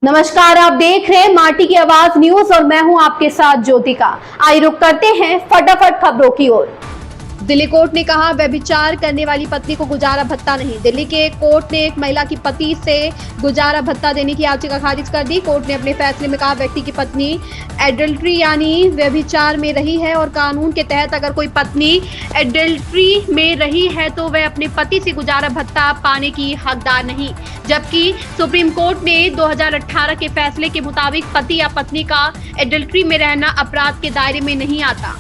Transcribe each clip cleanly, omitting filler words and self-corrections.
नमस्कार, आप देख रहे हैं माटी की आवाज न्यूज और मैं हूं आपके साथ ज्योतिका। आइए रुक करते हैं फटाफट खबरों की ओर। दिल्ली कोर्ट ने कहा व्यभिचार करने वाली पत्नी को गुजारा भत्ता नहीं। दिल्ली के कोर्ट ने एक महिला की पति से गुजारा भत्ता देने की याचिका खारिज कर दी। कोर्ट ने अपने फैसले में कहा व्यक्ति की पत्नी एडल्ट्री यानी व्यभिचार में रही है और कानून के तहत अगर कोई पत्नी एडल्ट्री में रही है तो वह अपने पति से गुजारा भत्ता पाने की हकदार नहीं। जबकि सुप्रीम कोर्ट ने 2018 के फैसले के मुताबिक पति या पत्नी का एडल्ट्री में रहना अपराध के दायरे में नहीं आता।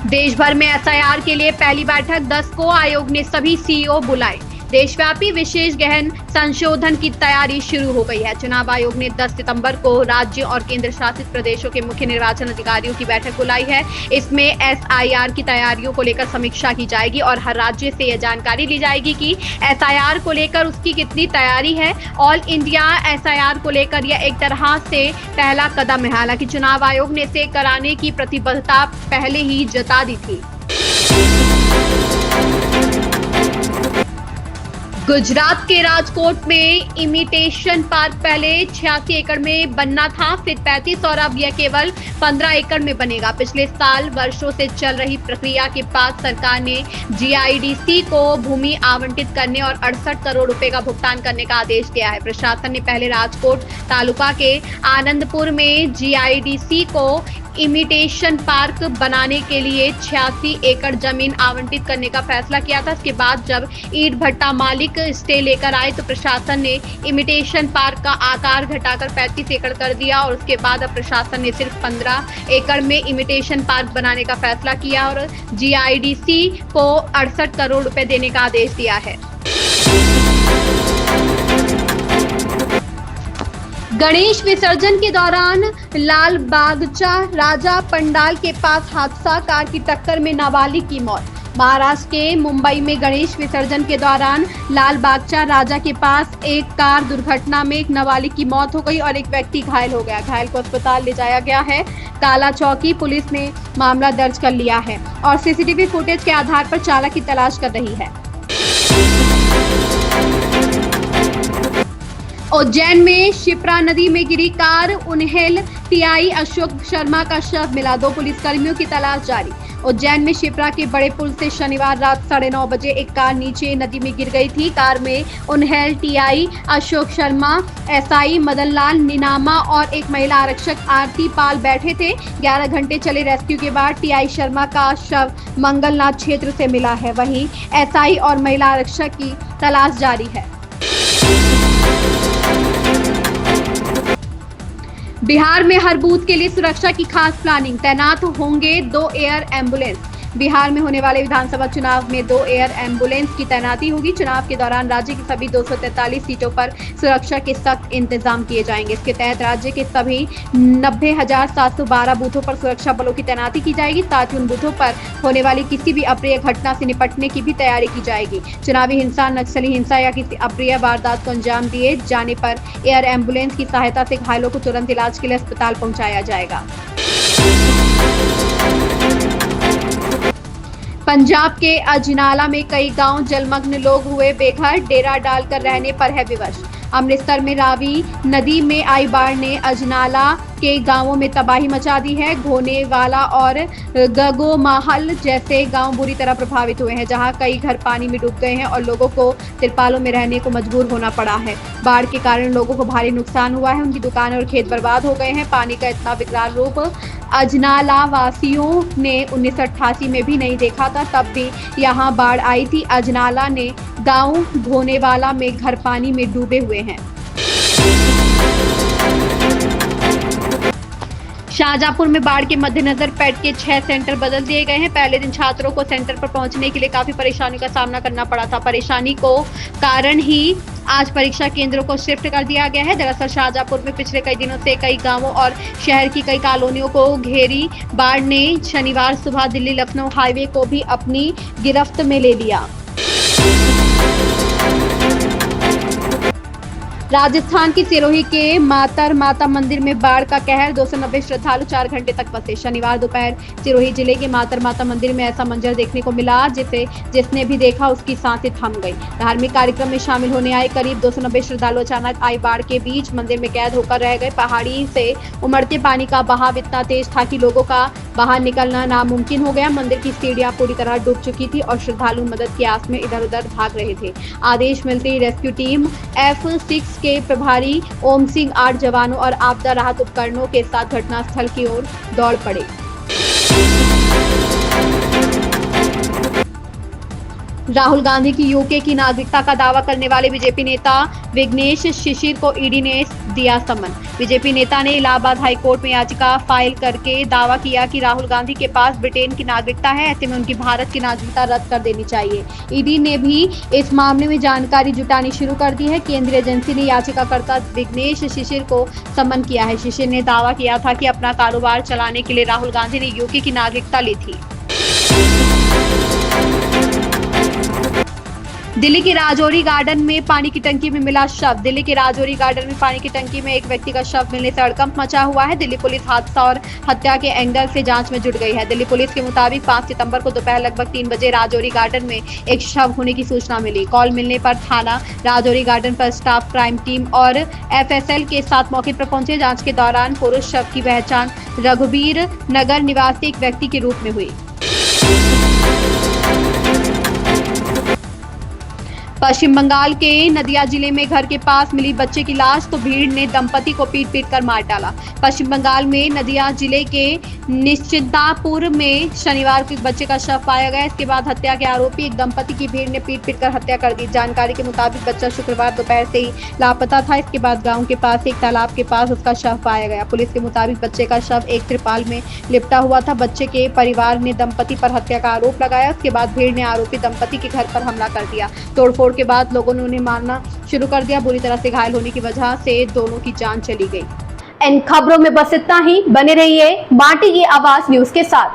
देश भर में एसआईआर के लिए पहली बैठक 10 को आयोग ने सभी सीईओ बुलाए। देशव्यापी विशेष गहन संशोधन की तैयारी शुरू हो गई है। चुनाव आयोग ने 10 सितंबर को राज्य और केंद्र शासित प्रदेशों के मुख्य निर्वाचन अधिकारियों की बैठक बुलाई है। इसमें एसआईआर की तैयारियों को लेकर समीक्षा की जाएगी और हर राज्य से यह जानकारी ली जाएगी कि एसआईआर को लेकर उसकी कितनी तैयारी है। ऑल इंडिया एसआईआर को लेकर यह एक तरह से पहला कदम है। हालांकि चुनाव आयोग ने इसे कराने की प्रतिबद्धता पहले ही जता दी थी। गुजरात के राजकोट में इमिटेशन पार्क पहले 86 एकड़ में बनना था, फिर 35 और अब यह केवल 15 एकड़ में बनेगा। पिछले साल वर्षों से चल रही प्रक्रिया के बाद सरकार ने जीआईडीसी को भूमि आवंटित करने और 68 करोड़ रुपए का भुगतान करने का आदेश दिया है। प्रशासन ने पहले राजकोट तालुका के आनंदपुर में जीआईडीसी को इमिटेशन पार्क बनाने के लिए 86 एकड़ जमीन आवंटित करने का फैसला किया था। इसके बाद जब ईंट भट्टा मालिक स्टे लेकर आए तो प्रशासन ने इमिटेशन पार्क का आकार घटाकर 35 एकड़ कर दिया और उसके बाद अब प्रशासन ने सिर्फ 15 एकड़ में इमिटेशन पार्क बनाने का फैसला किया और जीआईडीसी को 68 करोड़ रुपए देने का आदेश दिया है। गणेश विसर्जन के दौरान लाल बागचा राजा पंडाल के पास हादसा, कार की टक्कर में नाबालिग की मौत। महाराष्ट्र के मुंबई में गणेश विसर्जन के दौरान लाल बागचा राजा के पास एक कार दुर्घटना में एक नाबालिग की मौत हो गई और एक व्यक्ति घायल हो गया। घायल को अस्पताल ले जाया गया है। काला चौकी पुलिस ने मामला दर्ज कर लिया है और सीसीटीवी फुटेज के आधार पर चालक की तलाश कर रही है। उज्जैन में शिप्रा नदी में गिरी कार, उन्हेल टीआई अशोक शर्मा का शव मिला। 2 पुलिसकर्मियों की तलाश जारी। उज्जैन में शिप्रा के बड़े पुल से शनिवार रात 9:30 बजे एक कार नीचे नदी में गिर गई थी। कार में उन्हेल टीआई अशोक शर्मा, एसआई मदनलाल नीनामा और एक महिला आरक्षक आरती पाल बैठे थे। 11 घंटे चले रेस्क्यू के बाद टीआई शर्मा का शव मंगलनाथ क्षेत्र से मिला है। वहीं एसआई और महिला आरक्षक की तलाश जारी है। बिहार में हर बूथ के लिए सुरक्षा की खास प्लानिंग, तैनात होंगे 2 एयर एम्बुलेंस। बिहार में होने वाले विधानसभा चुनाव में 2 एयर एम्बुलेंस की तैनाती होगी। चुनाव के दौरान राज्य की सभी 243 सीटों पर सुरक्षा के सख्त इंतजाम किए जाएंगे। इसके तहत राज्य के सभी 90,712 बूथों पर सुरक्षा बलों की तैनाती की जाएगी। साथ ही उन बूथों पर होने वाली किसी भी अप्रिय घटना से निपटने की भी तैयारी की जाएगी। चुनावी हिंसा, नक्सली हिंसा या किसी अप्रिय वारदात को अंजाम दिए जाने पर एयर एम्बुलेंस की सहायता से घायलों को तुरंत इलाज के लिए अस्पताल पहुंचाया जाएगा। पंजाब के अजनाला में कई गांव जलमग्न, लोग हुए बेघर, डेरा डालकर रहने पर है विवश। अमृतसर में रावी नदी में आई बाढ़ ने अजनाला के गांवों में तबाही मचा दी है। घोनेवाला और गगोमाहल जैसे गांव बुरी तरह प्रभावित हुए हैं, जहां कई घर पानी में डूब गए हैं और लोगों को तिरपालों में रहने को मजबूर होना पड़ा है। बाढ़ के कारण लोगों को भारी नुकसान हुआ है, उनकी दुकानें और खेत बर्बाद हो गए हैं। पानी का इतना विकराल रूप अजनाला वासियों ने 1988 में भी नहीं देखा था, तब भी यहाँ बाढ़ आई थी। अजनाला ने गांव घोनेवाला में घर पानी में डूबे हुए हैं। शाहजहांपुर में बाढ़ के मद्देनजर पेट के 6 सेंटर बदल दिए गए हैं। पहले दिन छात्रों को सेंटर पर पहुंचने के लिए काफी परेशानियों का सामना करना पड़ा था। परेशानी को कारण ही आज परीक्षा केंद्रों को शिफ्ट कर दिया गया है। दरअसल शाहजहांपुर में पिछले कई दिनों से कई गांवों और शहर की कई कॉलोनियों को घेरी बाढ़ ने शनिवार सुबह दिल्ली लखनऊ हाईवे को भी अपनी गिरफ्त में ले लिया। राजस्थान की सिरोही के मातर माता मंदिर में बाढ़ का कहर, 290 श्रद्धालु 4 घंटे तक फंसे। शनिवार दोपहर सिरोही जिले के मातर माता मंदिर में ऐसा मंजर देखने को मिला जिसने भी देखा उसकी सांसें थम गई। धार्मिक कार्यक्रम में शामिल होने आए करीब 290 श्रद्धालु अचानक आई बाढ़ के बीच मंदिर में कैद होकर रह गए। पहाड़ी से उमड़ते पानी का बहाव इतना तेज था कि लोगों का बाहर निकलना नामुमकिन हो गया। मंदिर की सीढ़ियां पूरी तरह डूब चुकी थी और श्रद्धालु मदद की आस में इधर-उधर भाग रहे थे। आदेश मिलते ही रेस्क्यू टीम F6 के प्रभारी ओम सिंह 8 जवानों और आपदा राहत उपकरणों के साथ घटनास्थल की ओर दौड़ पड़े। राहुल गांधी की यूके की नागरिकता का दावा करने वाले बीजेपी नेता विघ्नेश शिशिर को ईडी ने दिया समन। बीजेपी नेता ने इलाहाबाद हाई कोर्ट में याचिका फाइल करके दावा किया कि राहुल गांधी के पास ब्रिटेन की नागरिकता है, ऐसे में उनकी भारत की नागरिकता रद्द कर देनी चाहिए। ईडी ने भी इस मामले में जानकारी जुटानी शुरू कर दी है। केंद्रीय एजेंसी ने याचिकाकर्ता विघ्नेश शिशिर को समन किया है। शिशिर ने दावा किया था कि अपना कारोबार चलाने के लिए राहुल गांधी ने यूके की नागरिकता ली थी। दिल्ली के राजौरी गार्डन में पानी की टंकी में मिला शव। दिल्ली के राजौरी गार्डन में पानी की टंकी में एक व्यक्ति का शव मिलने से हड़कंप मचा हुआ है। दिल्ली पुलिस हादसा और हत्या के एंगल से जांच में जुट गई है। दिल्ली पुलिस के मुताबिक 5 सितंबर को दोपहर लगभग 3 बजे राजौरी गार्डन में एक शव होने की सूचना मिली। कॉल मिलने पर थाना राजौरी गार्डन पर स्टाफ, क्राइम टीम और FSL के साथ मौके पर पहुंचे। जाँच के दौरान पुरुष शव की पहचान रघुबीर नगर निवासी एक व्यक्ति के रूप में हुई। पश्चिम बंगाल के नदिया जिले में घर के पास मिली बच्चे की लाश तो भीड़ ने दंपति को पीट कर मार डाला। पश्चिम बंगाल में नदिया जिले के निश्चिंतापुर में शनिवार को एक बच्चे का शव पाया गया। इसके बाद हत्या के आरोपी एक दंपति की भीड़ ने पीट कर हत्या कर दी। जानकारी के मुताबिक बच्चा शुक्रवार दोपहर से ही लापता था। इसके बाद गाँव के पास एक तालाब के पास उसका शव पाया गया। पुलिस के मुताबिक बच्चे का शव एक त्रिपाल में लिपटा हुआ था। बच्चे के परिवार ने दंपति पर हत्या का आरोप लगाया। उसके बाद भीड़ ने आरोपी दंपति के घर पर हमला कर दिया। तोड़फोड़ के बाद लोगों ने उन्हें मारना शुरू कर दिया। बुरी तरह से घायल होने की वजह से दोनों की जान चली गई। इन खबरों में बस इतना ही। बने रहिए माटी की आवाज न्यूज के साथ।